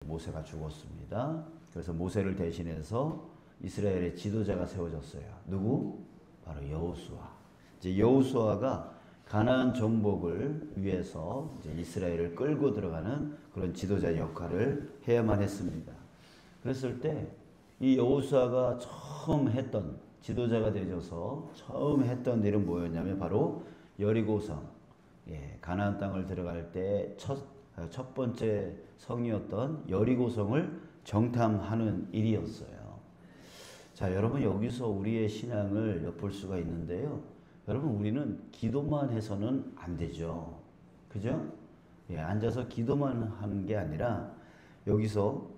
모세가 죽었습니다. 그래서 모세를 대신해서 이스라엘의 지도자가 세워졌어요. 누구? 바로 여호수아. 이제 여호수아가 가나안 정복을 위해서 이제 이스라엘을 끌고 들어가는 그런 지도자 역할을 해야만 했습니다. 그랬을 때 이 여호수아가 처음 했던 지도자가 되셔서 처음 했던 일은 뭐였냐면 바로 여리고성, 가나안 땅을 들어갈 때 첫 번째 성이었던 여리고성을 정탐하는 일이었어요. 자, 여러분 여기서 우리의 신앙을 엿볼 수가 있는데요. 여러분 우리는 기도만 해서는 안 되죠. 그죠? 앉아서 기도만 하는 게 아니라 여기서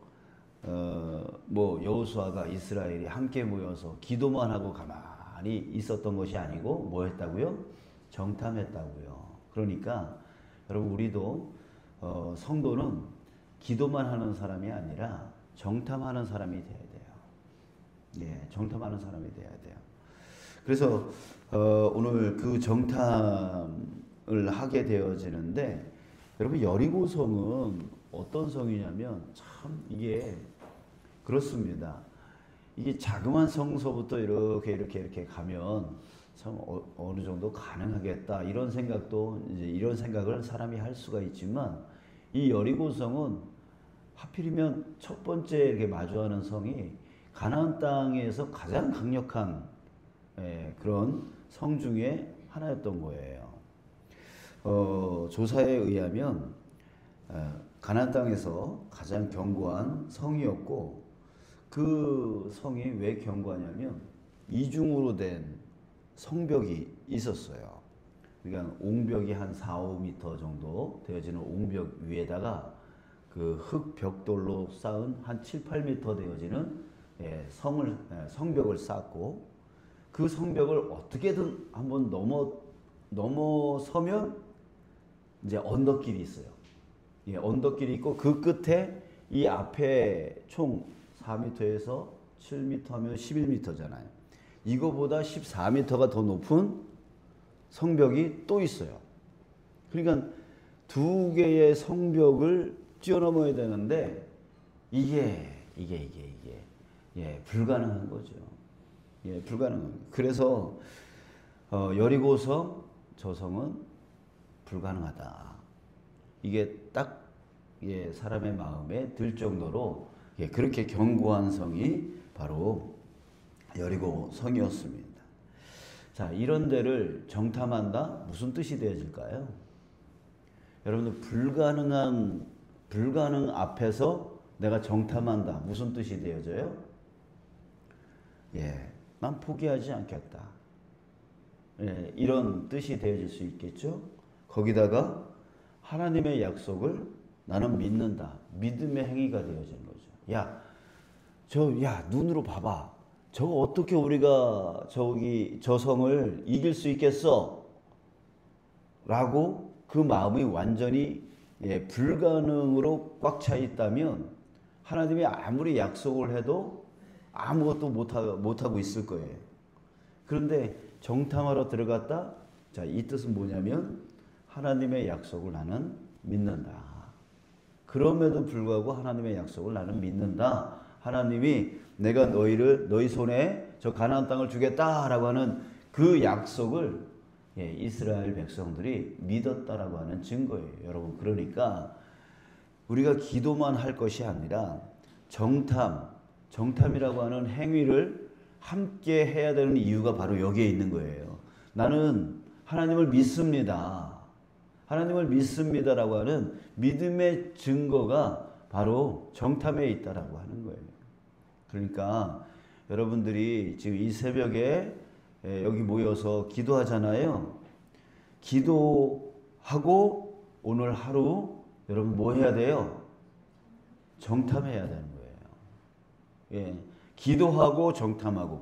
여호수아가 이스라엘이 함께 모여서 기도만 하고 가만히 있었던 것이 아니고 뭐 했다고요? 정탐했다고요. 그러니까 여러분 우리도 성도는 기도만 하는 사람이 아니라 정탐하는 사람이 돼야 돼요. 정탐하는 사람이 돼야 돼요. 그래서 오늘 그 정탐을 하게 되어지는데 여러분 여리고성은 어떤 성이냐면 참 이게 그렇습니다. 이게 자그마한 성서부터 이렇게 가면 참 어느 정도 가능하겠다 이런 생각도 이제 이런 생각을 사람이 할 수가 있지만 이 여리고성은 하필이면 첫 번째 이렇게 마주하는 성이 가나안 땅에서 가장 강력한 그런 성 중에 하나였던 거예요. 조사에 의하면 가나안 땅에서 가장 견고한 성이었고 그 성이 왜 견고하냐면 이중으로 된 성벽이 있었어요. 그러니까 옹벽이 한 4, 5m 정도 되어지는 옹벽 위에다가 그 흙벽돌로 쌓은 한 7, 8m 되어지는 성벽을 쌓고 그 성벽을 어떻게든 한번 넘어서면 이제 언덕길이 있어요. 언덕길이 있고 그 끝에 이 앞에 총 4m에서 7m 하면 11m잖아요. 이거보다 14m가 더 높은 성벽이 또 있어요. 그러니까 두 개의 성벽을 뛰어넘어야 되는데 이게 불가능한 거죠. 불가능한. 그래서 여리고성 저 성은 불가능하다. 이게 딱 사람의 마음에 들 정도로 그렇게 견고한 성이 바로 여리고성이었습니다. 자, 이런 데를 정탐한다? 무슨 뜻이 되어질까요? 여러분들 불가능 앞에서 내가 정탐한다. 무슨 뜻이 되어져요? 난 포기하지 않겠다. 이런 뜻이 되어질 수 있겠죠? 거기다가 하나님의 약속을 나는 믿는다. 믿음의 행위가 되어지는 거죠. 눈으로 봐봐. 저거 어떻게 우리가 저 성을 이길 수 있겠어? 라고 그 마음이 완전히 불가능으로 꽉 차 있다면 하나님이 아무리 약속을 해도 아무것도 못하고 있을 거예요. 그런데 정탐하러 들어갔다? 자, 이 뜻은 뭐냐면 하나님의 약속을 나는 믿는다. 그럼에도 불구하고 하나님의 약속을 나는 믿는다. 하나님이 내가 너희 손에 저 가나안 땅을 주겠다라고 하는 그 약속을 이스라엘 백성들이 믿었다라고 하는 증거예요. 여러분, 그러니까 우리가 기도만 할 것이 아니라 정탐이라고 하는 행위를 함께 해야 되는 이유가 바로 여기에 있는 거예요. 나는 하나님을 믿습니다. 하나님을 믿습니다라고 하는 믿음의 증거가 바로 정탐에 있다라고 하는 거예요. 그러니까 여러분들이 지금 이 새벽에 여기 모여서 기도하잖아요. 기도하고 오늘 하루 여러분 뭐 해야 돼요? 정탐해야 되는 거예요. 기도하고 정탐하고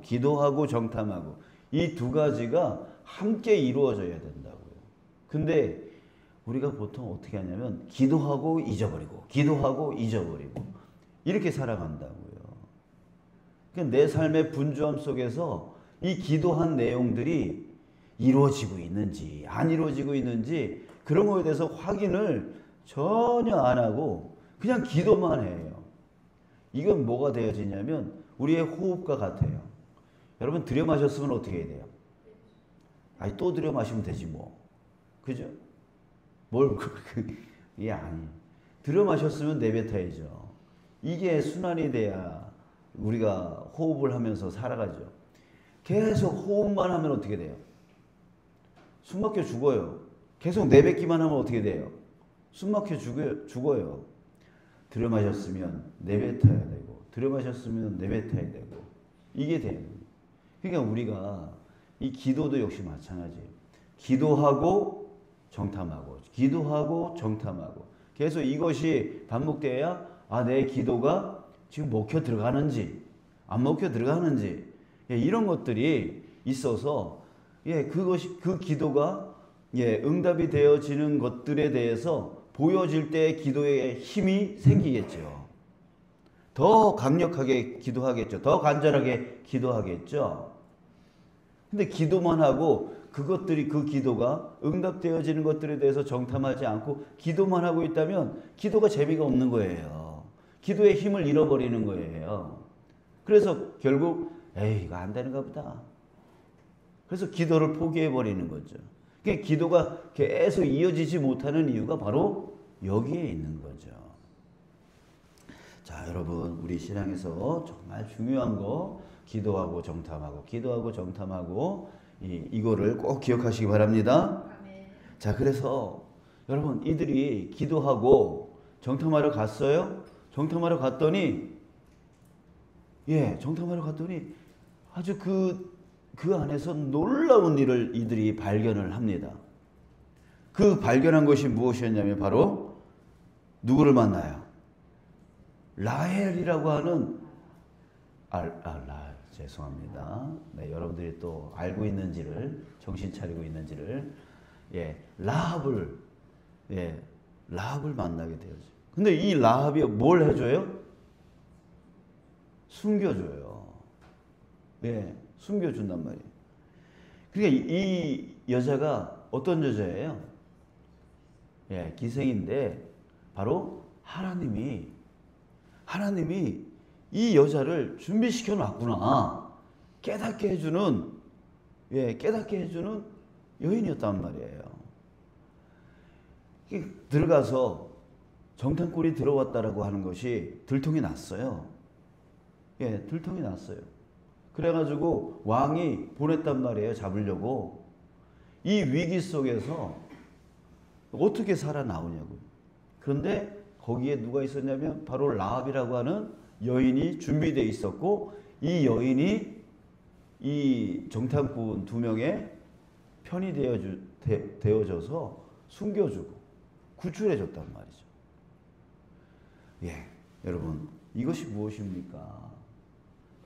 이 두 가지가 함께 이루어져야 된다고요. 근데 우리가 보통 어떻게 하냐면 기도하고 잊어버리고 이렇게 살아간다고요. 그러니까 내 삶의 분주함 속에서 이 기도한 내용들이 이루어지고 있는지 안 이루어지고 있는지 그런 거에 대해서 확인을 전혀 안 하고 그냥 기도만 해요. 이건 뭐가 되어지냐면 우리의 호흡과 같아요. 여러분 들여 마셨으면 어떻게 해야 돼요? 아니 또 들여 마시면 되지 뭐. 그죠? 뭘 이게 아니. 들여 마셨으면 내뱉어야죠. 이게 순환이 돼야 우리가 호흡을 하면서 살아가죠. 계속 호흡만 하면 어떻게 돼요? 숨 막혀 죽어요. 계속 내뱉기만 하면 어떻게 돼요? 숨 막혀 죽어요. 들여 마셨으면 내뱉어야 되고, 들여 마셨으면 내뱉어야 되고, 이게 돼요. 그러니까 우리가 이 기도도 역시 마찬가지예요. 기도하고 정탐하고, 기도하고 정탐하고, 계속 이것이 반복돼야 내 기도가 지금 먹혀 들어가는지 안 먹혀 들어가는지 이런 것들이 있어서 그 기도가 응답이 되어지는 것들에 대해서 보여질 때 기도에 힘이 생기겠죠. 더 강력하게 기도하겠죠. 더 간절하게 기도하겠죠. 근데 기도만 하고 그 기도가 응답되어지는 것들에 대해서 정탐하지 않고 기도만 하고 있다면 기도가 재미가 없는 거예요. 기도의 힘을 잃어버리는 거예요. 그래서 결국 이거 안 되는가 보다. 그래서 기도를 포기해버리는 거죠. 그러니까 기도가 계속 이어지지 못하는 이유가 바로 여기에 있는 거죠. 자, 여러분 우리 신앙에서 정말 중요한 거 기도하고 정탐하고 기도하고 정탐하고 이거를 꼭 기억하시기 바랍니다. 자, 그래서 여러분 이들이 기도하고 정탐하러 갔어요. 정탐하러 갔더니 아주 그 안에서 놀라운 일을 이들이 발견을 합니다. 그 발견한 것이 무엇이었냐면 바로 누구를 만나요? 라헬이라고 하는 죄송합니다. 네, 여러분들이 또 알고 있는지를 정신 차리고 있는지를 라합을 만나게 되었죠. 근데 이 라합이 뭘 해줘요? 숨겨줘요. 숨겨준단 말이에요. 그러니까 이 여자가 어떤 여자예요? 기생인데 바로 하나님이 이 여자를 준비시켜 놨구나. 깨닫게 해주는 여인이었단 말이에요. 들어가서 정탐꾼이 들어왔다라고 하는 것이 들통이 났어요. 들통이 났어요. 그래가지고 왕이 보냈단 말이에요. 잡으려고. 이 위기 속에서 어떻게 살아나오냐고. 그런데 거기에 누가 있었냐면 바로 라합이라고 하는 여인이 준비되어 있었고, 이 여인이 이 정탐꾼 2명의 편이 되어져서 숨겨주고 구출해줬단 말이죠. 여러분 이것이 무엇입니까?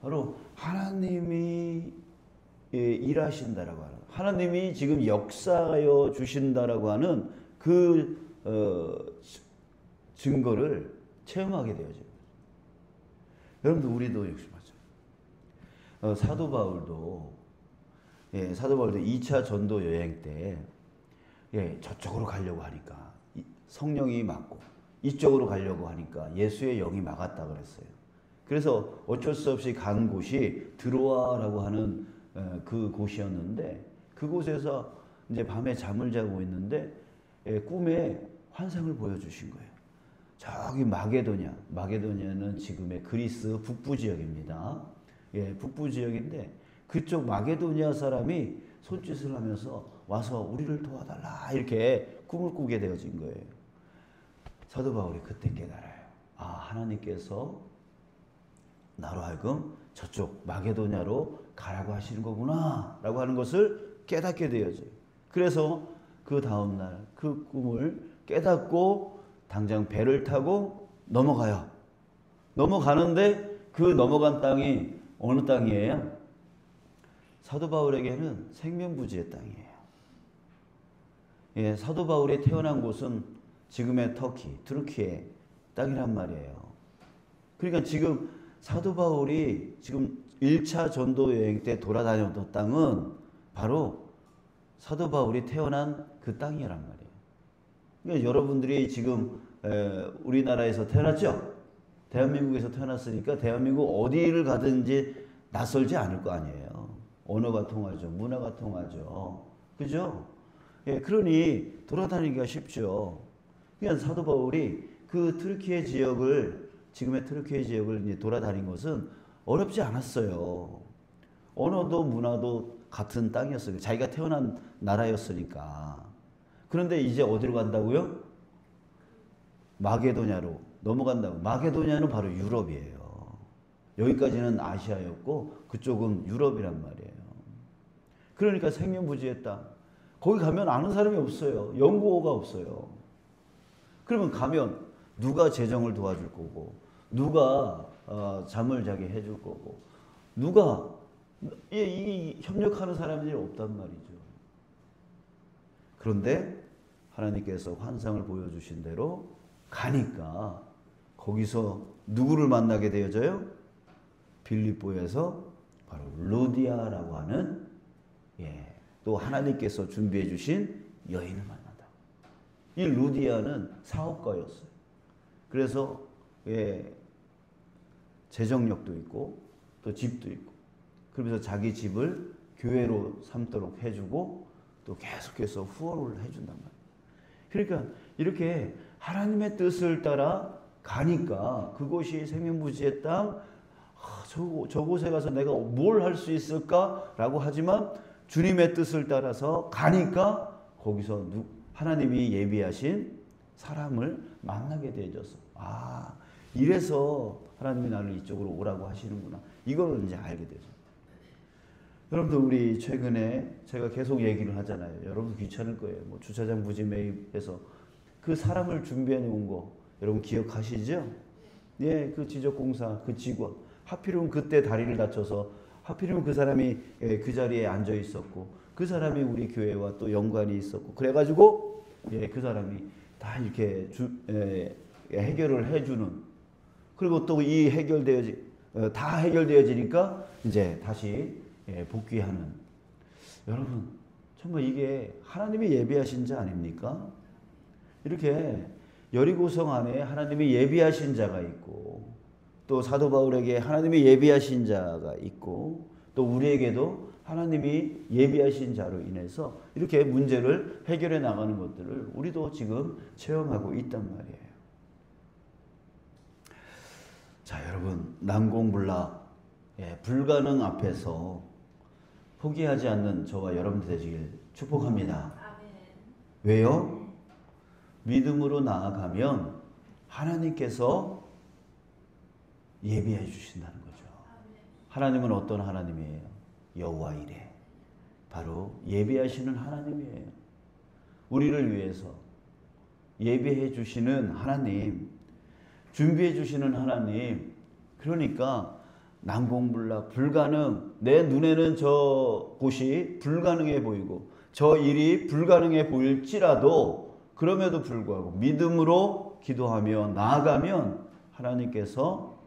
바로 하나님이 일하신다라고 하는, 하나님이 지금 역사하여 주신다라고 하는 그 증거를 체험하게 되어집니다. 여러분들 우리도 역시 마찬가지예요. 사도 바울도 2차 전도 여행 때 저쪽으로 가려고 하니까 성령이 막고 이쪽으로 가려고 하니까 예수의 영이 막았다 그랬어요. 그래서 어쩔 수 없이 간 곳이 드로아라고 하는 그 곳이었는데, 그곳에서 이제 밤에 잠을 자고 있는데 꿈에 환상을 보여주신 거예요. 저기 마게도냐는 지금의 그리스 북부 지역입니다. 북부 지역인데 그쪽 마게도냐 사람이 손짓을 하면서 와서 우리를 도와달라 이렇게 꿈을 꾸게 되어진 거예요. 사도 바울이 그때 깨달아요. 하나님께서 나로 하여금 저쪽 마게도냐로 가라고 하시는 거구나 라고 하는 것을 깨닫게 되어져요. 그래서 그 다음날 그 꿈을 깨닫고 당장 배를 타고 넘어가요. 넘어가는데 그 넘어간 땅이 어느 땅이에요? 사도 바울에게는 생명부지의 땅이에요. 사도 바울이 태어난 곳은 지금의 투르키의 땅이란 말이에요. 그러니까 지금 사도 바울이 지금 1차 전도 여행 때 돌아다녔던 땅은 바로 사도 바울이 태어난 그 땅이란 말이에요. 그러니까 여러분들이 지금 우리나라에서 태어났죠? 대한민국에서 태어났으니까 대한민국 어디를 가든지 낯설지 않을 거 아니에요. 언어가 통하죠. 문화가 통하죠. 그죠? 예, 그러니 돌아다니기가 쉽죠. 그러니까 사도 바울이 그 트르키예 지역을, 지금의 트르키예 지역을 이제 돌아다닌 것은 어렵지 않았어요. 언어도 문화도 같은 땅이었어요. 자기가 태어난 나라였으니까. 그런데 이제 어디로 간다고요? 마게도냐로 넘어간다고. 마게도냐는 바로 유럽이에요. 여기까지는 아시아였고 그쪽은 유럽이란 말이에요. 그러니까 생명부지의 땅. 거기 가면 아는 사람이 없어요. 연고가 없어요. 그러면 가면 누가 재정을 도와줄 거고, 누가 잠을 자게 해줄 거고, 누가 이 협력하는 사람들이 없단 말이죠. 그런데 하나님께서 환상을 보여주신 대로 가니까 거기서 누구를 만나게 되어져요? 빌립보에서 바로 루디아라고 하는, 또 하나님께서 준비해 주신 여인을 만난다. 이 루디아는 사업가였어요. 그래서 재정력도 있고 또 집도 있고, 그러면서 자기 집을 교회로 삼도록 해주고 또 계속해서 후원을 해준단 말이에요. 그러니까 이렇게 하나님의 뜻을 따라 가니까 그곳이 생명부지의 땅, 저곳에 가서 내가 뭘 할 수 있을까라고 하지만 주님의 뜻을 따라서 가니까 거기서 하나님이 예비하신 사람을 만나게 되어졌어. 이래서 하나님이 나를 이쪽으로 오라고 하시는구나. 이걸 이제 알게 되죠. 여러분들, 우리 최근에 제가 계속 얘기를 하잖아요. 여러분 귀찮을 거예요. 뭐 주차장 부지 매입해서 그 사람을 준비해 놓은 거 여러분 기억하시죠? 예, 그 지적공사 그 직원, 하필이면 그때 다리를 다쳐서 하필이면 그 사람이 그 자리에 앉아 있었고, 그 사람이 우리 교회와 또 연관이 있었고, 그래가지고 그 사람이 다 이렇게 해결을 해주는, 그리고 또 이 다 해결되어지니까 이제 다시 복귀하는. 여러분, 정말 이게 하나님이 예비하신 자 아닙니까? 이렇게 여리고성 안에 하나님이 예비하신 자가 있고, 또 사도 바울에게 하나님이 예비하신 자가 있고, 또 우리에게도 하나님이 예비하신 자로 인해서 이렇게 문제를 해결해 나가는 것들을 우리도 지금 체험하고 있단 말이에요. 자, 여러분, 난공불락, 불가능 앞에서 포기하지 않는 저와 여러분들 되시길 축복합니다. 왜요? 믿음으로 나아가면 하나님께서 예비해 주신다는 거죠. 하나님은 어떤 하나님이에요? 여호와 이레. 바로 예비하시는 하나님이에요. 우리를 위해서 예비해 주시는 하나님, 준비해 주시는 하나님. 그러니까 난공불락, 불가능, 내 눈에는 저 곳이 불가능해 보이고 저 일이 불가능해 보일지라도 그럼에도 불구하고 믿음으로 기도하며 나아가면 하나님께서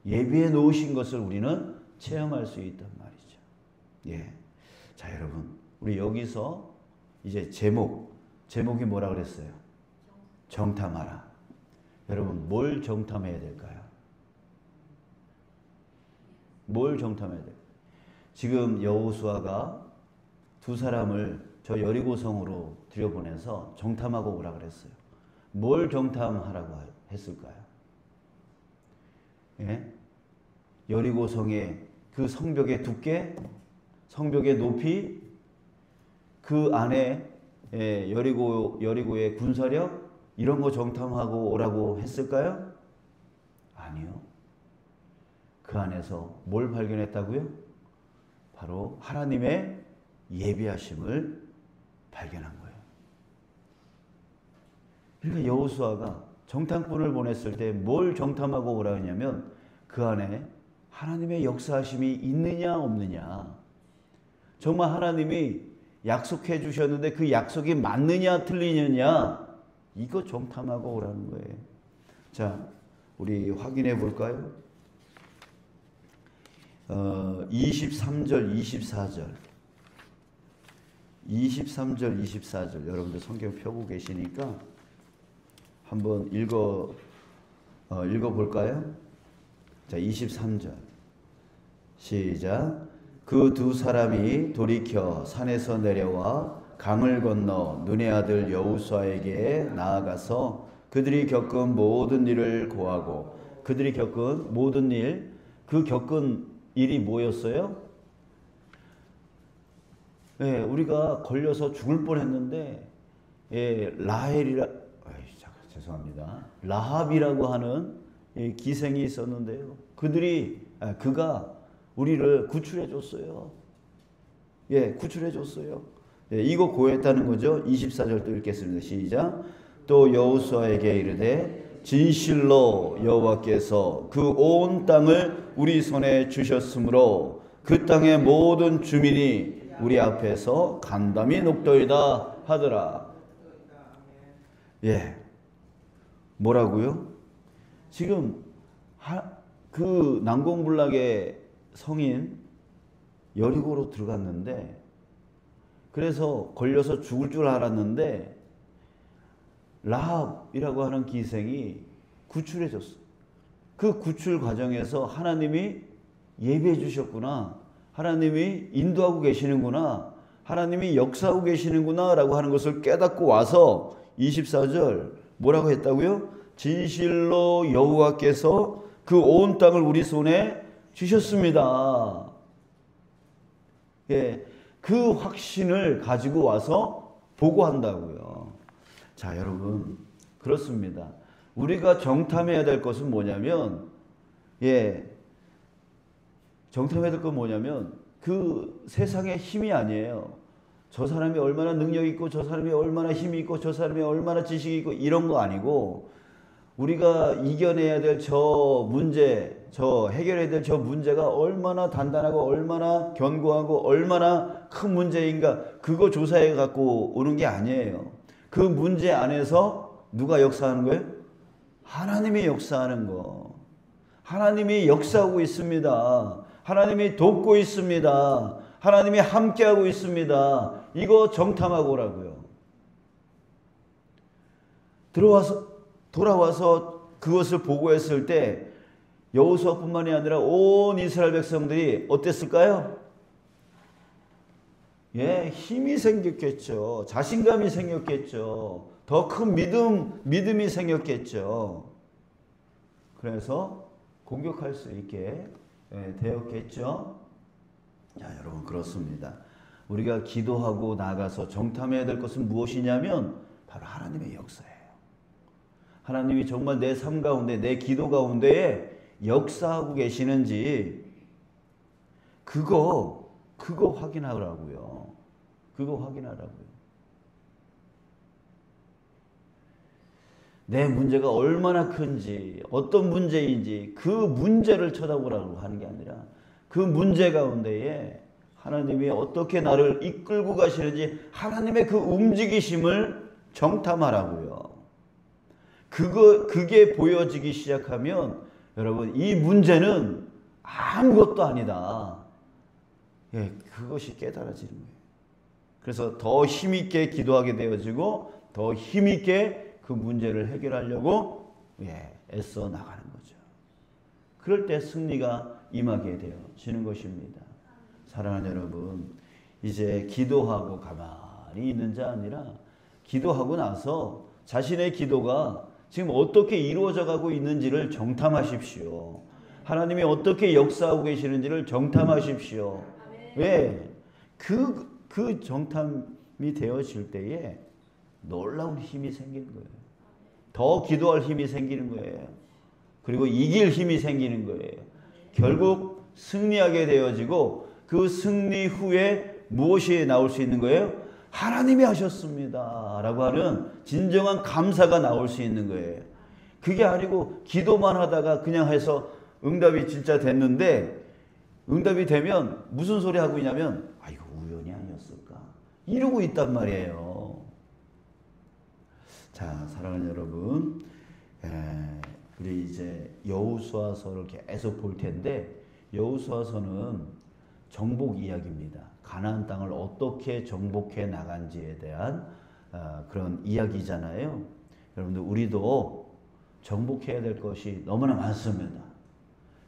예비해 놓으신 것을 우리는 체험할 수 있단 말이죠. 자, 여러분, 우리 여기서 이제 제목이 뭐라 그랬어요? 정탐하라. 여러분, 뭘 정탐해야 될까요? 뭘 정탐해야 될까요? 지금 여호수아가 두 사람을 저 여리고성으로 들여보내서 정탐하고 오라 그랬어요. 뭘 정탐하라고 했을까요? 여리고성의 그 성벽의 두께, 성벽의 높이, 그 안에 여리고의 군사력, 이런 거 정탐하고 오라고 했을까요? 아니요. 그 안에서 뭘 발견했다고요? 바로 하나님의 예비하심을 발견한 거예요. 그러니까 여호수아가 정탐꾼을 보냈을 때 뭘 정탐하고 오라 했냐면 그 안에 하나님의 역사하심이 있느냐 없느냐, 정말 하나님이 약속해 주셨는데 그 약속이 맞느냐 틀리느냐, 이거 정탐하고 오라는 거예요. 자, 우리 확인해 볼까요? 23절 24절 23절 24절 여러분들 성경 펴고 계시니까 한번 읽어 볼까요? 자, 23절. 시작. 그 두 사람이 돌이켜 산에서 내려와 강을 건너 눈의 아들 여호수아에게 나아가서 그들이 겪은 모든 일을 고하고, 그들이 겪은 모든 일, 그 겪은 일이 뭐였어요? 예, 우리가 걸려서 죽을 뻔했는데, 예, 죄송합니다. 라합이라고 하는 기생이 있었는데요. 그가 우리를 구출해 줬어요. 예, 구출해 줬어요. 예, 이거 고했다는 거죠. 24절 또 읽겠습니다. 시작. 또 여호수아에게 이르되 진실로 여호와께서 그 온 땅을 우리 손에 주셨으므로 그 땅의 모든 주민이 우리 앞에서 간담이 녹더이다 하더라. 예, 뭐라고요? 지금 그 난공불락의 성인 여리고로 들어갔는데, 그래서 걸려서 죽을 줄 알았는데 라합이라고 하는 기생이 구출해 줬어. 그 구출 과정에서 하나님이 예배해 주셨구나, 하나님이 인도하고 계시는구나, 하나님이 역사하고 계시는구나 라고 하는 것을 깨닫고 와서 24절 뭐라고 했다고요? 진실로 여호와께서 그 온 땅을 우리 손에 주셨습니다. 예, 그 확신을 가지고 와서 보고한다고요. 자, 여러분, 그렇습니다. 우리가 정탐해야 될 것은 뭐냐면, 예, 정탐해야 될 건 뭐냐면 그 세상의 힘이 아니에요. 저 사람이 얼마나 능력이 있고, 저 사람이 얼마나 힘이 있고, 저 사람이 얼마나 지식이 있고, 이런 거 아니고, 우리가 이겨내야 될 저 문제, 해결해야 될 저 문제가 얼마나 단단하고 얼마나 견고하고 얼마나 큰 문제인가, 그거 조사해 갖고 오는 게 아니에요. 그 문제 안에서 누가 역사하는 거예요? 하나님이 역사하는 거. 하나님이 역사하고 있습니다. 하나님이 돕고 있습니다. 하나님이 함께하고 있습니다. 이거 정탐하고 오라고요. 돌아와서 그것을 보고했을 때 여호수아뿐만이 아니라 온 이스라엘 백성들이 어땠을까요? 예, 힘이 생겼겠죠. 자신감이 생겼겠죠. 더 큰 믿음이 생겼겠죠. 그래서 공격할 수 있게 되었겠죠. 자, 여러분, 그렇습니다. 우리가 기도하고 나가서 정탐해야 될 것은 무엇이냐면 바로 하나님의 역사예요. 하나님이 정말 내 삶 가운데, 내 기도 가운데에 역사하고 계시는지 그거 확인하라고요. 그거 확인하라고요. 내 문제가 얼마나 큰지, 어떤 문제인지 그 문제를 쳐다보라고 하는 게 아니라 그 문제 가운데에 하나님이 어떻게 나를 이끌고 가시는지 하나님의 그 움직이심을 정탐하라고요. 그게 보여지기 시작하면 여러분, 이 문제는 아무것도 아니다. 예, 그것이 깨달아지는 거예요. 그래서 더 힘있게 기도하게 되어지고 더 힘있게 그 문제를 해결하려고 애써 나가는 거죠. 그럴 때 승리가 임하게 되어지는 것입니다. 사랑하는 여러분, 이제 기도하고 가만히 있는 자 아니라 기도하고 나서 자신의 기도가 지금 어떻게 이루어져 가고 있는지를 정탐하십시오. 하나님이 어떻게 역사하고 계시는지를 정탐하십시오. 왜? 그 정탐이 되어질 때에 놀라운 힘이 생기는 거예요. 더 기도할 힘이 생기는 거예요. 그리고 이길 힘이 생기는 거예요. 결국 승리하게 되어지고 그 승리 후에 무엇이 나올 수 있는 거예요? 하나님이 하셨습니다 라고 하는 진정한 감사가 나올 수 있는 거예요. 그게 아니고 기도만 하다가 그냥 해서 응답이 진짜 됐는데, 응답이 되면 무슨 소리 하고 있냐면 이거 우연이 아니었을까 이러고 있단 말이에요. 자, 사랑하는 여러분, 우리 이제 여호수아서를 계속 볼 텐데, 여호수아서는 정복 이야기입니다. 가나안 땅을 어떻게 정복해 나간지에 대한 그런 이야기잖아요. 여러분들, 우리도 정복해야 될 것이 너무나 많습니다.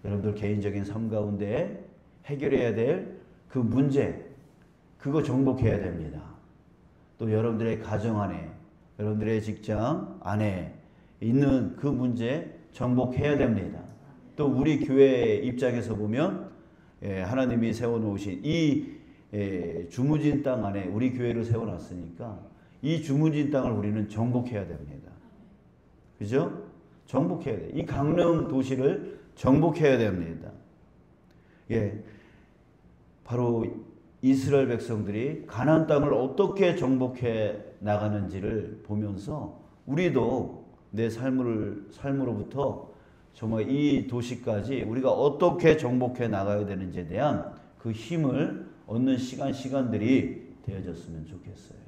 여러분들 개인적인 삶 가운데 해결해야 될 그 문제, 그거 정복해야 됩니다. 또 여러분들의 가정 안에, 여러분들의 직장 안에 있는 그 문제 정복해야 됩니다. 또 우리 교회 입장에서 보면 하나님이 세워놓으신 이 주무진 땅 안에 우리 교회를 세워놨으니까 이 주무진 땅을 우리는 정복해야 됩니다. 그죠? 정복해야 돼. 이 강릉 도시를 정복해야 됩니다. 예, 바로 이스라엘 백성들이 가나안 땅을 어떻게 정복해 나가는지를 보면서 우리도 내 삶으로부터 정말 이 도시까지 우리가 어떻게 정복해 나가야 되는지에 대한 그 힘을 얻는 시간들이 되어졌으면 좋겠어요.